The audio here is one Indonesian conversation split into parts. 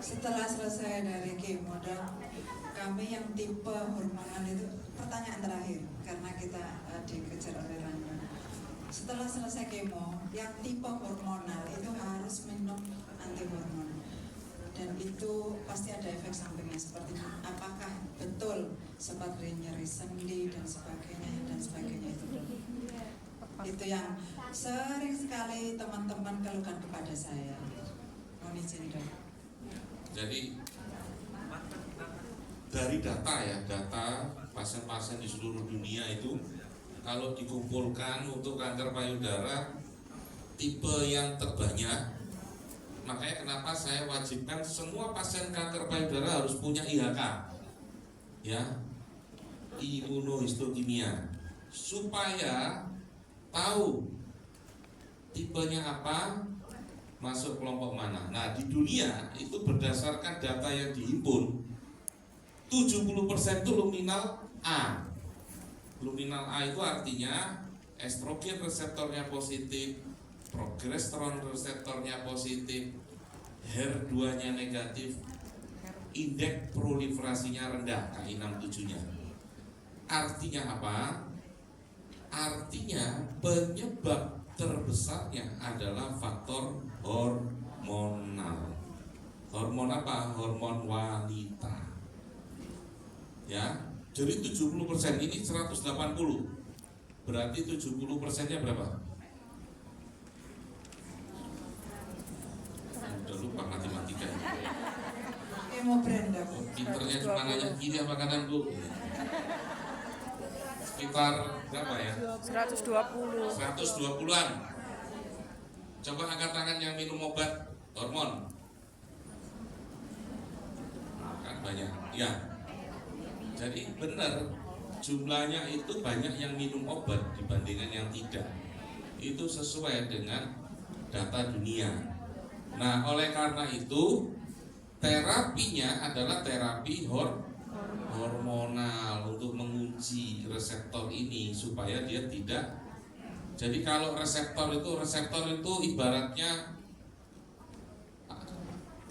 Setelah selesai dari kemo, dan kami yang tipe hormonal itu, pertanyaan terakhir karena kita dikejar oleh Randa. Setelah selesai kemo, yang tipe hormonal itu harus minum anti hormon, dan itu pasti ada efek sampingnya seperti apakah betul seperti nyeri sendi dan sebagainya itu dok. Itu yang sering sekali teman-teman keluhkan kepada saya. Mohon izin dok. Jadi dari data pasien-pasien di seluruh dunia itu, kalau dikumpulkan untuk kanker payudara tipe yang terbanyak, makanya kenapa saya wajibkan semua pasien kanker payudara harus punya IHK, ya, imunohistokimia, supaya tahu tipenya apa, masuk kelompok mana. Nah, di dunia itu berdasarkan data yang dihimpun, 70% itu luminal A. Luminal A itu artinya estrogen reseptornya positif, progesteron reseptornya positif, HER2-nya negatif, indeks proliferasinya rendah, KI67-nya. Artinya apa? Artinya penyebab terbesarnya adalah faktor hormonal. Hormon apa? Hormon wanita. Ya, jadi 70% ini 180. Berarti 70%-nya berapa? Udah lupa matematika. Kemo Brenda. Pinternya cuma nanya kiri apa kanan, Bu? Sekitar berapa ya? 120-an. Coba angkat tangan yang minum obat hormon. Kan banyak. Ya. Jadi benar, jumlahnya itu banyak yang minum obat dibandingkan yang tidak. Itu sesuai dengan data dunia. Nah, oleh karena itu terapinya adalah terapi hormonal untuk menguji reseptor ini supaya dia tidak. Jadi kalau reseptor itu ibaratnya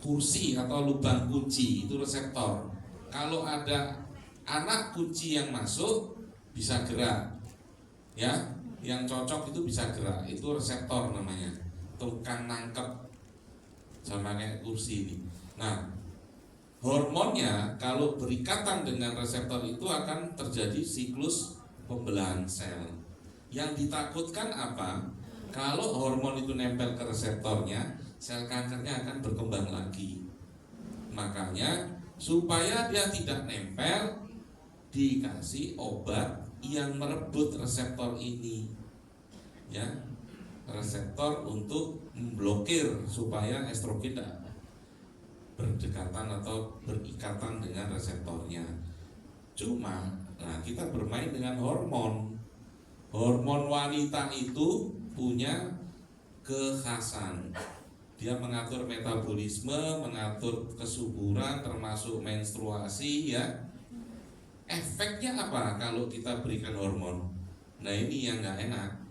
kursi atau lubang kunci, itu reseptor. Kalau ada anak kunci yang masuk bisa gerak, ya, yang cocok itu bisa gerak, itu reseptor namanya, tukang nangkep, sama kayak kursi ini. Nah, hormonnya kalau berikatan dengan reseptor itu akan terjadi siklus pembelahan sel. Yang ditakutkan apa? Kalau hormon itu nempel ke reseptornya, sel kankernya akan berkembang lagi. Makanya supaya dia tidak nempel, dikasih obat yang merebut reseptor ini, ya, reseptor untuk memblokir supaya estrogen tidak berdekatan atau berikatan dengan reseptornya. Cuma, nah, kita bermain dengan hormon. Hormon wanita itu punya kekhasan. Dia mengatur metabolisme, mengatur kesuburan, termasuk menstruasi, ya. Efeknya apa kalau kita berikan hormon? Nah, ini yang nggak enak.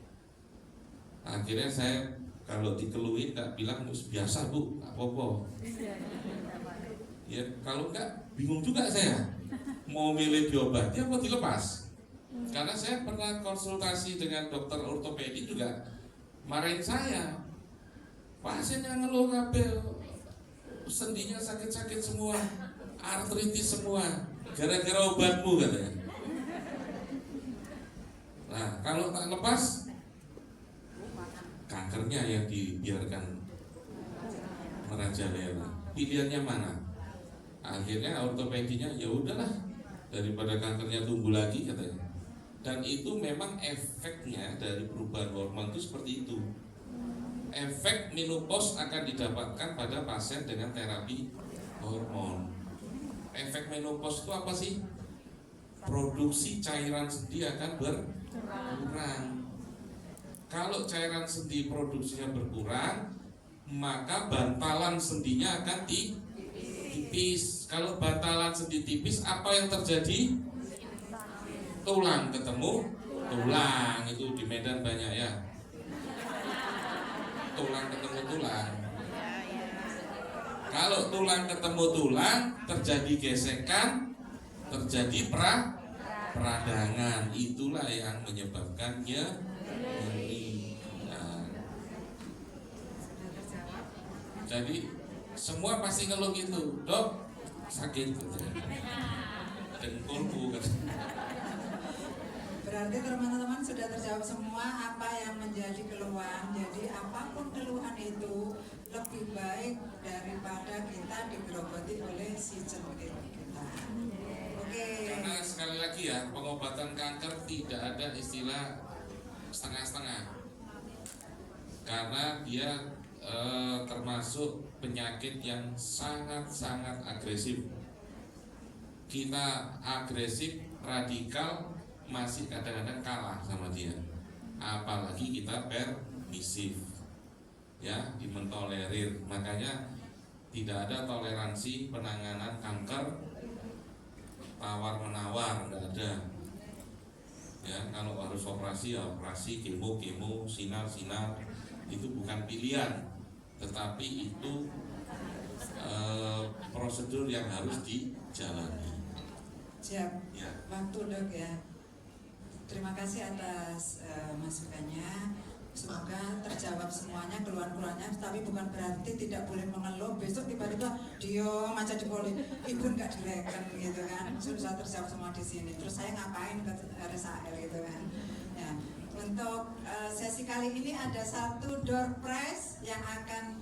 Akhirnya saya kalau dikeluhin nggak bilang biasa Bu, nggak apa-apa. Ya kalau nggak bingung juga saya mau milih diobati apa dilepas. Karena saya pernah konsultasi dengan dokter ortopedi juga marahin saya. Pasien yang ngeluh kabel, sendinya sakit-sakit semua, artritis semua, gara-gara obatmu katanya. Nah, kalau tak lepas, kankernya yang dibiarkan merajalela. Pilihannya mana? Akhirnya ortopedinya ya udahlah, daripada kankernya tumbuh lagi katanya. Dan itu memang efeknya dari perubahan hormon itu seperti itu. Efek menopause akan didapatkan pada pasien dengan terapi hormon. Efek menopause itu apa sih? Produksi cairan sendi akan berkurang. Kalau cairan sendi produksinya berkurang, maka bantalan sendinya akan tipis. Kalau bantalan sendi tipis, apa yang terjadi? Tulang ketemu tulang. Itu di Medan banyak ya. Tulang ketemu tulang. Kalau tulang ketemu tulang, terjadi gesekan, terjadi peradangan. Itulah yang menyebabkan nyeri. Nah, jadi semua pasti ngeluh gitu, dok sakit gitu. Dengkulku gitu. Berarti teman-teman sudah terjawab semua apa yang menjadi keluhan. Jadi apapun keluhan itu lebih baik daripada kita digerogoti oleh si centil kita. Oke. Karena sekali lagi ya, pengobatan kanker tidak ada istilah setengah-setengah. Karena dia termasuk penyakit yang sangat-sangat agresif. Kita agresif, radikal, masih kadang-kadang kalah sama dia. Apalagi kita permisif, ya, dimentolerir. Makanya tidak ada toleransi penanganan kanker tawar menawar, nggak ada. Ya, kalau harus operasi ya operasi, kemo, sinar, itu bukan pilihan, tetapi itu prosedur yang harus dijalani. Siap. Ya. Waktu dok ya. Terima kasih atas masukannya. Semoga terjawab semuanya keluhan-keluhannya. Tapi bukan berarti tidak boleh mengeluh. Besok tiba-tiba dia maca jempol, ibu nggak direken gitu kan. Sudah terjawab semua di sini. Terus saya ngapain ke RSAL gitu kan. Ya. Untuk sesi kali ini ada satu door prize yang akan